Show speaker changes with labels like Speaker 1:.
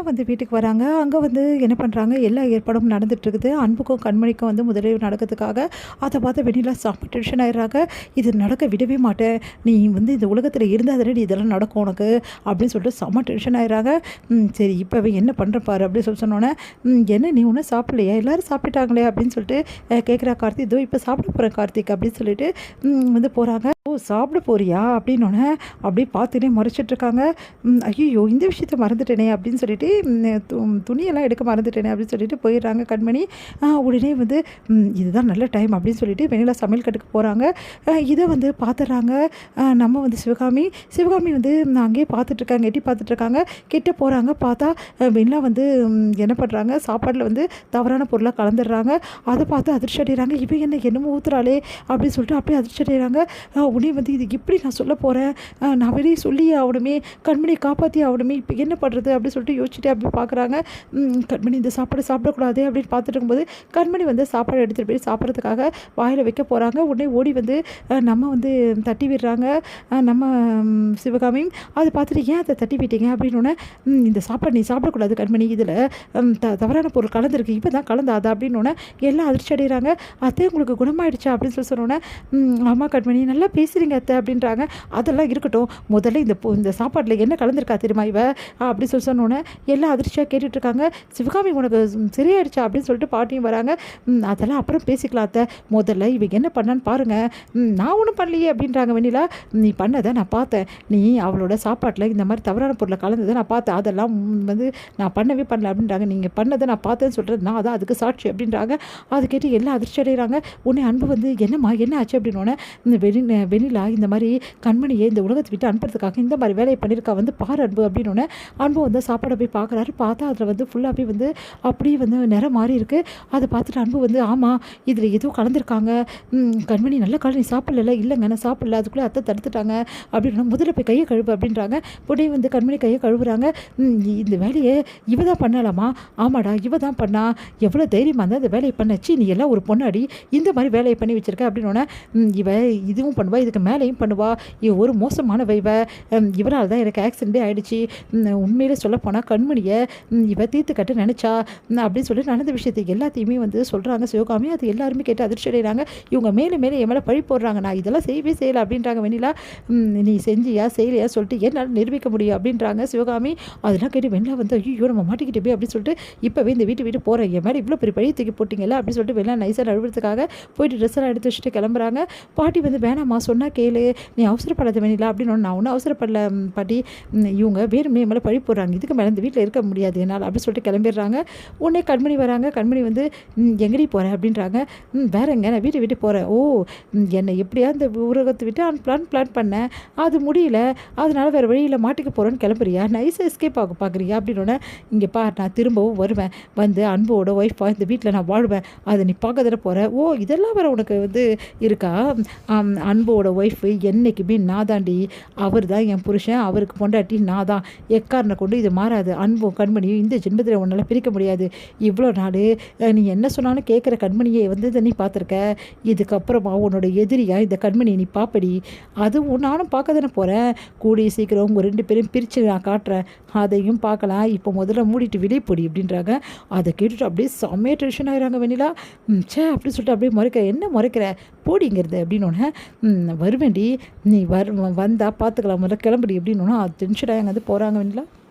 Speaker 1: வந்து வீட்டுக்கு வராங்க. அங்க வந்து என்ன பண்றாங்க, எல்லா ஏற்பாடும் நடந்துட்டுருக்குது. அன்புக்கும், கண்மணிக்கும் வந்து முதலிரவு நடக்கிறதுக்காக. அத பார்த்த வெண்ணிலா செம்ம டென்ஷன் ஆயிடுறாங்க. "இது நடக்க விடவே மாட்டேன். நீ வந்து இந்த உலகத்தில இருந்தா தானடி இதெல்லாம் நடக்கும் உனக்கு." அப்படின்னு சொல்லிட்டு செம்ம டென்ஷன் ஆயிடுறாங்க. சரி இப்பவே என்ன பண்றேன் பாரு" அப்படின்னு சொல்லி சொன்னோனே, என்ன நீ ஒண்ணும் சாப்பிடலையா? எல்லாரும் சாப்பிட்டுட்டாங்களே" அப்படின்னு சொல்லிட்டு கேட்குறா கார்த்திக். "இதோ இப்ப சாப்பிட போறேன் கார்த்திக்" அப்படின்னு சொல்லிட்டு வந்து போறாங்க. "ஓ! சாப்பிட போறியா?" அப்படின்னோனே அப்படியே பார்த்துட்டே முறைச்சிட்ருக்காங்க. "ஐய்யய்யோ! இந்த விஷயத்த மறந்துட்டேனே" அப்படின்னு சொல்லிட்டு துணியெல்லாம் எடுக்க மறந்துட்டேனே அப்படின்னு சொல்லிட்டு போயிடுறாங்க கண்மணி. உடனே வந்து இதுதான் நல்ல டைம் அப்படின்னு சொல்லிட்டு வெண்ணிலா சமையல் கட்டுக்கு போகிறாங்க. இதை வந்து பார்த்துட்றாங்க நம்ம வந்து சிவகாமி வந்து அங்கேயே பார்த்துட்ருக்காங்க, எட்டி பார்த்துட்ருக்காங்க. கிட்ட போகிறாங்க. பார்த்தா வெண்ணிலா வந்து என்ன பண்ணுறாங்க, சாப்பாட்டில் வந்து தவறான பொருளாக கலந்துடுறாங்க. அதை பார்த்து அதிர்ச்சி அடைகிறாங்க. இவன் என்னமோ ஊத்துறாளே அப்படின்னு சொல்லிட்டு அப்படியே அதிர்ச்சி அடைகிறாங்க. உடனே வந்து இது எப்படி நான் சொல்ல போகிறேன், நான் வெளியே சொல்லியே ஆகணுமே, கண்மணியை காப்பாற்றி ஆகணுமே, இப்போ என்ன பண்ணுறது அப்படின்னு சொல்லிட்டு யோசிச்சுட்டு அப்படி பார்க்குறாங்க. கண்மணி இந்த சாப்பாடு சாப்பிடக்கூடாது அப்படின்னு பார்த்துட்டு இருக்கும்போது கண்மணி வந்து சாப்பாடு எடுத்துகிட்டு போய் சாப்பிட்றதுக்காக வாயில் வைக்க போகிறாங்க. உடனே ஓடி வந்து நம்ம வந்து தட்டி விடுறாங்க நம்ம சிவகாமியும். அதை பார்த்துட்டு ஏன் அதை தட்டி விட்டீங்க அப்படின்னோடனே, இந்த சாப்பாடு நீ சாப்பிடக்கூடாது கண்மணி, இதில் தவறான பொருள் கலந்துருக்கு, இப்போ தான் கலந்தாதா அப்படின்னோடனே எல்லாம் அதிர்ச்சி அடைகிறாங்க. அத்தை உங்களுக்கு குணமாயிடுச்சா அப்படின்னு சொல்லி சொன்னோன்னே, ஆமாம் கண்மணி நல்லா பேசுகிறீங்க அத்தை அப்படின்றாங்க. அதெல்லாம் இருக்கட்டும், முதல்ல இந்த சாப்பாட்டில் என்ன கலந்துருக்கா தெரியுமா இவ அப்படி சொல்லி சொன்னோன்னே எல்லாம் அதிர்ச்சியாக கேட்டுட்ருக்காங்க. சிவகாமி உனக்கு சரியாயிடுச்சா அப்படின்னு சொல்லிட்டு பாட்டியும் வராங்க. அதெல்லாம் அப்புறம் பேசிக்கலாம் அத்தை, முதல்ல இவ என்ன பண்ணான்னு பாருங்கள். நான் ஒன்றும் பண்ணலையே அப்படின்றாங்க வெண்ணிலா. நீ பண்ணதை நான் பார்த்தேன், நீ அவளோட சாப்பாட்டில் இந்த மாதிரி தவறான பொருளை கலந்ததை நான் பார்த்தேன், அதெல்லாம் வந்து நான் பண்ணவே பண்ணல அப்படின்றாங்க. நீங்கள் பண்ணதை நான் பார்த்தேன்னு சொல்கிறது நான் தான் அதுக்கு சாட்சி அப்படின்றாங்க. அது கேட்டு எல்லாம் அதிர்ச்சி அடைகிறாங்க. உடனே அன்பு வந்து என்னம்மா என்ன ஆச்சு அப்படின்னோடனே, இந்த வெண்ணிலா இந்த மாதிரி கண்மணியை இந்த உலகத்தை விட்டு அனுப்புறதுக்காக இந்த மாதிரி வேலையை பண்ணியிருக்கா, வந்து பாரு அன்பு அப்படின்னோடனே அன்பு வந்து சாப்பாடை போய் பார்க்குறாரு. பார்த்தா அதில் வந்து ஃபுல்லாகவே வந்து அப்படியே வந்து நிறம் மாறி இருக்குது. அதை பார்த்துட்டு அன்பு வந்து ஆமாம் இதில் ஏதோ கலந்துருக்காங்க, கண்மணி நல்ல காலம் நீ சாப்பிடல, இல்லைங்க நான் சாப்பிடல, அதுக்குள்ளே அத்தை தடுத்துட்டாங்க அப்படின்னா முதல்ல போய் கையை கழுவு அப்படின்றாங்க. உடனே வந்து கண்மணி கையை கழுவுறாங்க. இந்த வேலையை இவ தான் பண்ணலாமா? ஆமாடா இவ தான் பண்ணா, எவ்வளோ தைரியமாக இருந்தால் இந்த வேலையை பண்ணச்சு, நீ எல்லாம் ஒரு பொண்ணாடி இந்த மாதிரி வேலையை பண்ணி வச்சிருக்க அப்படின்னோடனே, இவ இதுவும் பண்ணுவா, இதுக்கு மேலேயும் பண்ணுவா, இவ ஒரு மோசமான வைவ, இவரால் தான் எனக்கு ஆக்சிடென்ட்டே ஆகிடுச்சு, உண்மையிலே சொல்லப்போனால் கண்மணியை இவ தீர்த்து கட்ட நினச்சா அப்படின்னு சொல்லி நடந்த விஷயத்தை எல்லாத்தையுமே வந்து சொல்கிறாங்க சிவகாமி. அது எல்லாருமே கேட்டு அதிர்ச்சி அடைகிறாங்க. இவங்க மேலே என் மேலே பழி போடுறாங்க, நான் இதெல்லாம் செய்யவே செய்யலை அப்படின்றாங்க வெண்ணிலா. நீ செஞ்சியா செய்யலையா சொல்லிட்டு என்னால் நிரூபிக்க முடியும் அப்படின்றாங்க சிவகாமி. அதெல்லாம் கேட்டு வெண்ணிலா வந்து ஐயோ நம்ம மாட்டிக்கிட்டு போய் அப்படின்னு சொல்லிட்டு இப்போவே இந்த வீட்டு போகிறேன், என் மேலே இவ்வளோ பெரிய பழி தூக்கி போட்டிங்கல்ல அப்படின்னு சொல்லிட்டு வெண்ணிலா நைஸாக நழுவுறதுக்காக போயிட்டு ட்ரெஸ் எல்லாம் எடுத்து வச்சுட்டு கிளம்புறாங்க. பாட்டி வந்து வேணாம்மா சொன்னால் கேளு, நீ அவசரப்படாத வெண்ணிலா அப்படின்னு. நான் ஒன்றும் அவசரப்படல பாட்டி, இவங்க வேணுமே மேலே பழி போடுறாங்க, இதுக்கு மேலே இந்த வீட்டில் இருக்க முடியாது என்னால் அப்படின்னு சொல்லிட்டு கிளம்பிடுறாங்க. உடனே கண்மணி வராங்க. கண்மணி வந்து எங்கடி போகிறேன் அப்படின்றாங்க. வேற எங்க நான் வீட்டை விட்டு போகிறேன். ஓ என்னை எப்படியா இந்த ஊரகத்தை விட்டு பிளான் பண்ணேன், அது முடியல, அதனால வேறு வழியில் மாட்டிக்க போகிறேன்னு கிளம்புறியா, நைஸாக எஸ்கேப் ஆக பார்க்குறியா அப்படின்னோடனே, இங்கே பார் நான் திரும்பவும் வருவேன், வந்து அன்போட ஒய்ஃபாக இந்த வீட்டில் நான் வாழ்வேன், அதை நீ பார்க்க தானே போகிறேன். ஓ இதெல்லாம் வேறு உனக்கு வந்து இருக்கா, அன்போட ஒய்ஃபு என்றைக்குமே நான் தாண்டி, அவர் தான் என் புருஷன், அவருக்கு பொண்டாட்டி நான் தான், எக்காரனை கொண்டு இது மாறாது, அன்பும் கண்மணியும் இந்த ஜென்மத்தில் உன்னால் பிரிக்க முடியாது. இவ்வளோ நாள் நீ என்ன சொன்னாலும் கேட்குற கண்மணியை வந்து நீ பார்த்துருக்க, இதுக்கப்புறமா உன்னோட எதிரியாக இந்த கண்மணியை நீ பார்ப்படி, அதுவும் நானும் பார்க்க தானே போகிறேன், கூடிய சீக்கிரம் உங்கள் 2 பேரையும் பிரித்து நான் காட்டுறேன், அதையும் பார்க்கலாம், இப்போ முதல்ல மூடிட்டு வெளியே போடி அப்படின்றாங்க. அதை கேட்டுட்டு அப்படியே செம்மையாக டென்ஷன் ஆகிறாங்க வெண்ணிலா. சே அப்படின்னு சொல்லிட்டு அப்படியே என்ன முறைக்கிற போடிங்கிறது அப்படின்னோடனே, வருவேண்டி நீ வந்தால் பார்த்துக்கலாம், முதல்ல கிளம்புடி அப்படின்னோன்னா டென்ஷன் ஆகி அங்கே வந்து போகிறாங்க வெண்ணிலா.